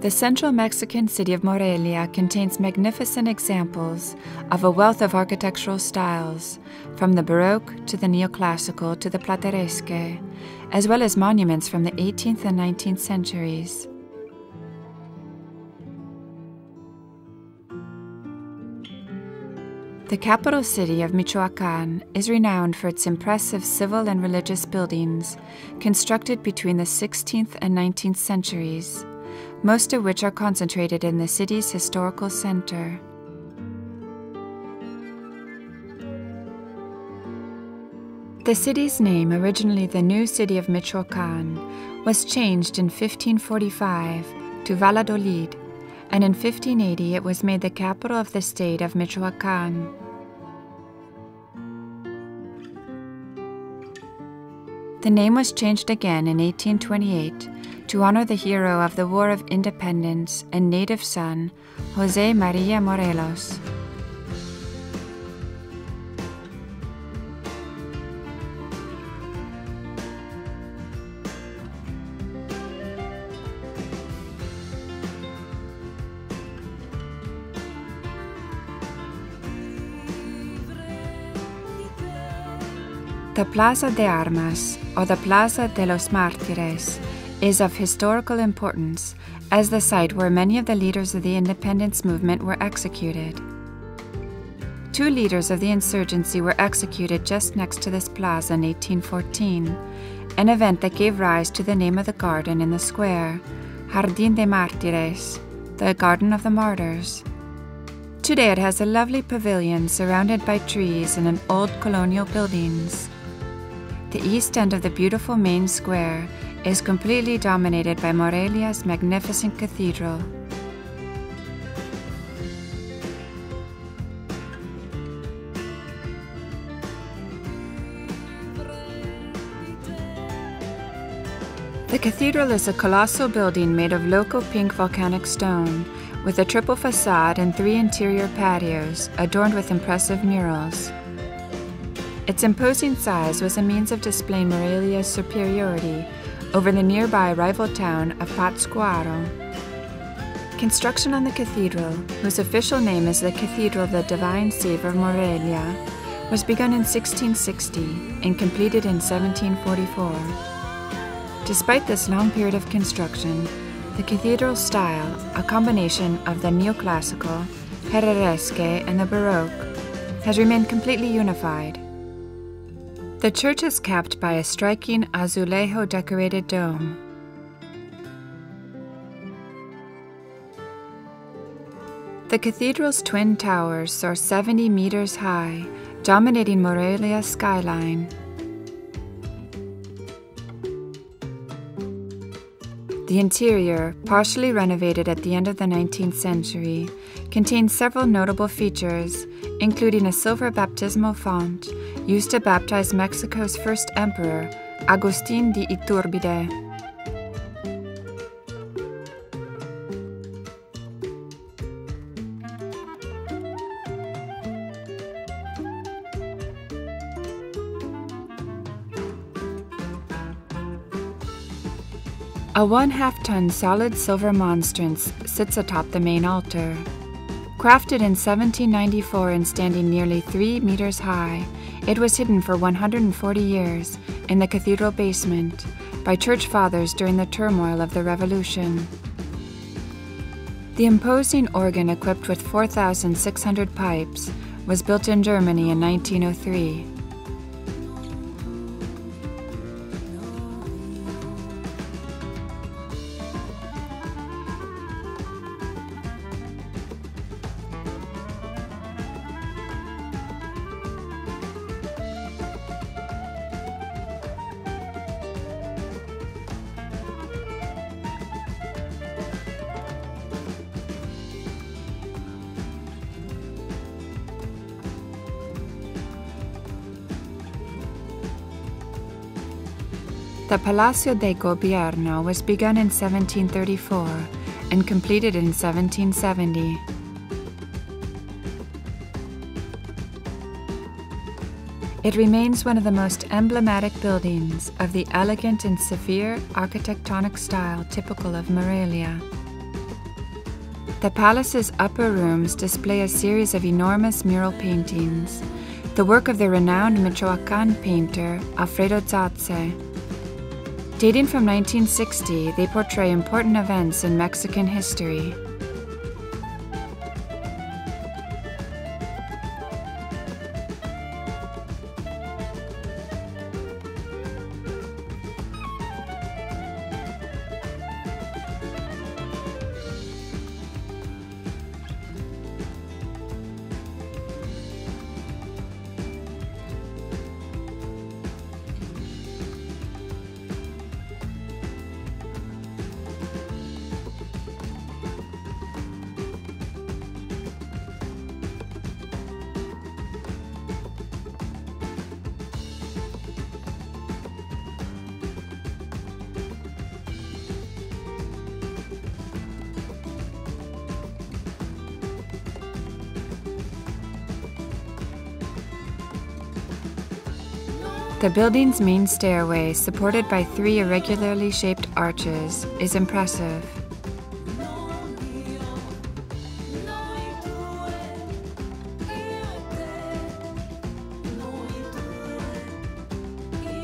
The central Mexican city of Morelia contains magnificent examples of a wealth of architectural styles, from the Baroque to the Neoclassical to the Plateresque, as well as monuments from the 18th and 19th centuries. The capital city of Michoacán is renowned for its impressive civil and religious buildings, constructed between the 16th and 19th centuries, most of which are concentrated in the city's historical center. The city's name, originally the new City of Michoacán, was changed in 1545 to Valladolid, and in 1580 it was made the capital of the state of Michoacán. The name was changed again in 1828 to honor the hero of the War of Independence and native son, José María Morelos. The Plaza De Armas, or the Plaza de los Mártires, is of historical importance as the site where many of the leaders of the independence movement were executed. 2 leaders of the insurgency were executed just next to this plaza in 1814, an event that gave rise to the name of the garden in the square, Jardín de Mártires, the Garden of the Martyrs. Today it has a lovely pavilion surrounded by trees and an old colonial buildings. The east end of the beautiful main square is completely dominated by Morelia's magnificent cathedral. The cathedral is a colossal building made of local pink volcanic stone, with a triple facade and 3 interior patios adorned with impressive murals. Its imposing size was a means of displaying Morelia's superiority over the nearby rival town of Pátzcuaro. Construction on the cathedral, whose official name is the Cathedral of the Divine Saviour of Morelia, was begun in 1660 and completed in 1744. Despite this long period of construction, the cathedral's style, a combination of the neoclassical, Herreresque, and the Baroque, has remained completely unified. The church is capped by a striking azulejo-decorated dome. The cathedral's twin towers soar 70 meters high, dominating Morelia's skyline. The interior, partially renovated at the end of the 19th century, contains several notable features, including a silver baptismal font used to baptize Mexico's first emperor, Agustín de Iturbide. A 1/2-ton solid silver monstrance sits atop the main altar. Crafted in 1794 and standing nearly 3 meters high, it was hidden for 140 years in the cathedral basement by church fathers during the turmoil of the Revolution. The imposing organ, equipped with 4,600 pipes, was built in Germany in 1903. The Palacio De Gobierno was begun in 1734 and completed in 1770. It remains one of the most emblematic buildings of the elegant and severe architectonic style typical of Morelia. The palace's upper rooms display a series of enormous mural paintings, the work of the renowned Michoacan painter Alfredo Zatze. Dating from 1960, they portray important events in Mexican history. The building's main stairway, supported by 3 irregularly shaped arches, is impressive.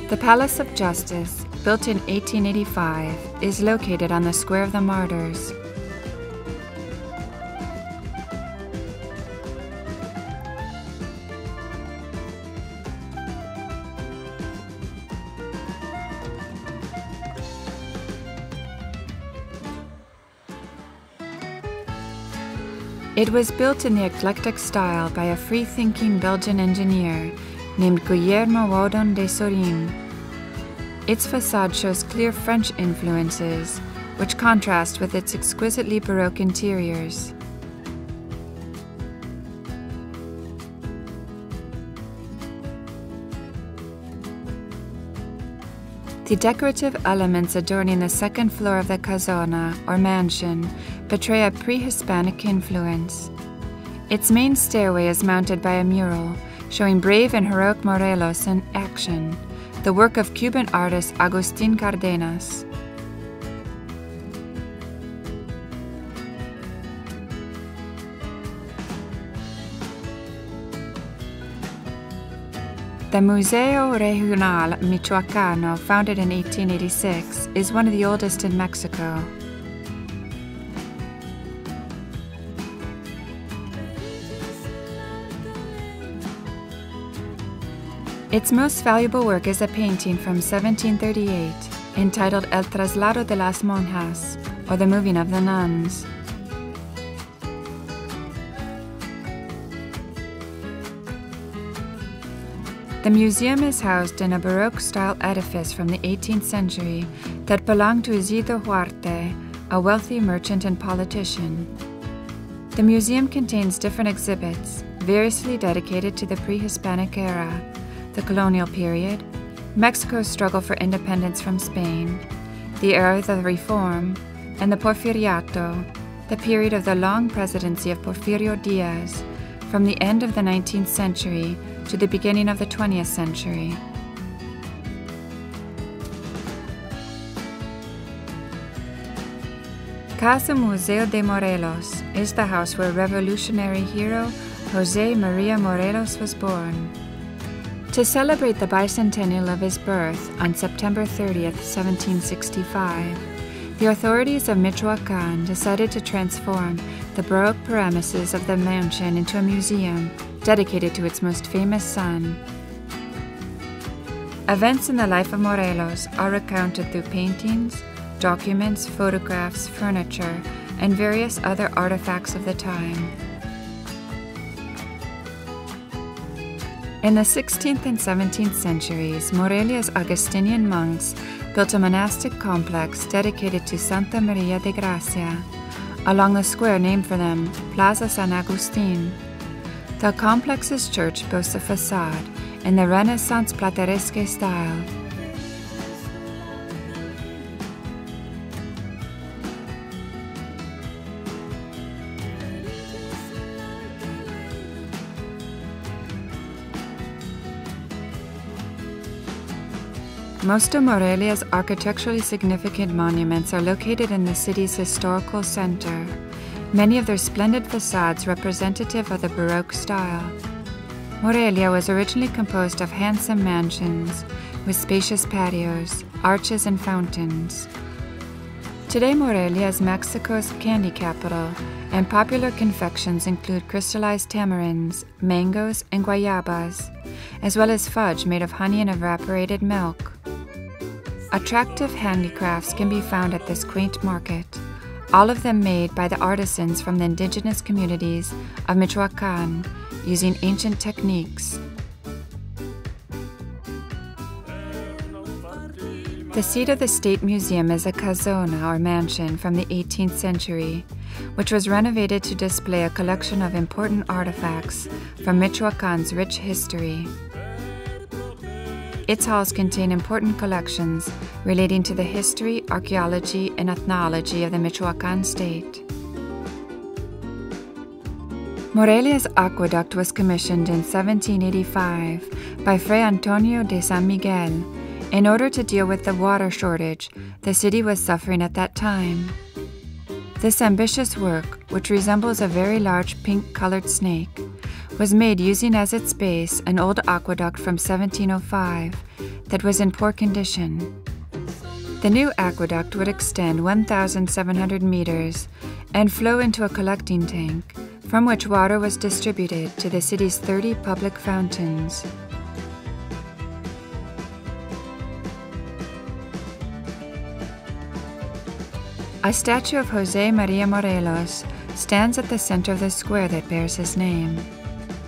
The Palace of Justice, built in 1885, is located on the Square of the Martyrs. It was built in the eclectic style by a free-thinking Belgian engineer named Guillermo Waudon de Sorin. Its facade shows clear French influences, which contrast with its exquisitely Baroque interiors. The decorative elements adorning the second floor of the casona, or mansion, betray a pre-Hispanic influence. Its main stairway is mounted by a mural, showing brave and heroic Morelos in action, the work of Cuban artist Agustin Cardenas. The Museo Raehyun Michoacano, founded in 1886, is one of the oldest in Mexico. Its most valuable work is a painting from 1738 entitled El Traslado de las Monjas, or The Moving of the Nuns. The museum is housed in a Baroque-style edifice from the 18th century that belonged to Isidro Huarte, a wealthy merchant and politician. The museum contains different exhibits, variously dedicated to the pre-Hispanic era, the colonial period, Mexico's struggle for independence from Spain, the era of the Reform, and the Porfiriato, the period of the long presidency of Porfirio Diaz, from the end of the 19th century to the beginning of the 20th century. Casa Museo de Morelos is the house where revolutionary hero José María Morelos was born. To celebrate the bicentennial of his birth on September 30th, 1765, the authorities of Michoacán decided to transform the Baroque premises of the mansion into a museum dedicated to its most famous son. Events in the life of Morelos are recounted through paintings, documents, photographs, furniture, and various other artifacts of the time. In the 16th and 17th centuries, Morelia's Augustinian monks built a monastic complex dedicated to Santa Maria de Gracia, along the square named for them, Plaza San Agustin. The complex's church boasts a facade in the Renaissance plateresque style. Most of Morelia's architecturally significant monuments are located in the city's historical center, many of their splendid facades representative of the Baroque style. Morelia was originally composed of handsome mansions with spacious patios, arches, and fountains. Today, Morelia is Mexico's candy capital, and popular confections include crystallized tamarinds, mangoes, and guayabas, as well as fudge made of honey and evaporated milk. Attractive handicrafts can be found at this quaint market, all of them made by the artisans from the indigenous communities of Michoacan, using ancient techniques. The seat of the State Museum is a casona or mansion from the 18th century, which was renovated to display a collection of important artifacts from Michoacan's rich history. Its halls contain important collections relating to the history, archaeology, and ethnology of the Michoacan state. Morelia's aqueduct was commissioned in 1785 by Fray Antonio de San Miguel in order to deal with the water shortage the city was suffering at that time. This ambitious work, which resembles a very large pink-colored snake, was made using as its base an old aqueduct from 1705 that was in poor condition. The new aqueduct would extend 1,700 meters and flow into a collecting tank, from which water was distributed to the city's 30 public fountains. A statue of José María Morelos stands at the center of the square that bears his name.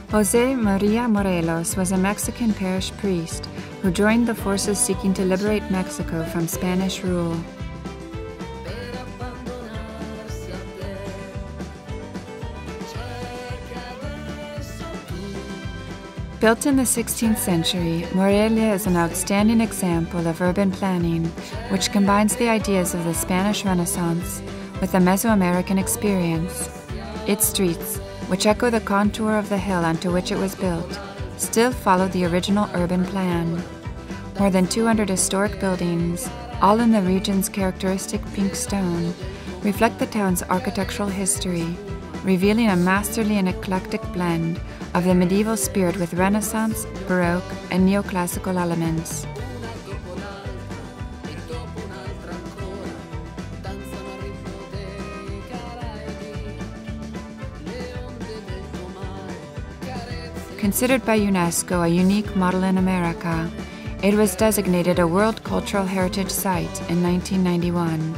José María Morelos was a Mexican parish priest who joined the forces seeking to liberate Mexico from Spanish rule. Built in the 16th century, Morelia is an outstanding example of urban planning, which combines the ideas of the Spanish Renaissance with the Mesoamerican experience. Its streets, which echo the contour of the hill onto which it was built, still follow the original urban plan. More than 200 historic buildings, all in the region's characteristic pink stone, reflect the town's architectural history, revealing a masterly and eclectic blend of the medieval spirit with Renaissance, Baroque, and neoclassical elements. Considered by UNESCO a unique model in America, it was designated a World Cultural Heritage Site in 1991.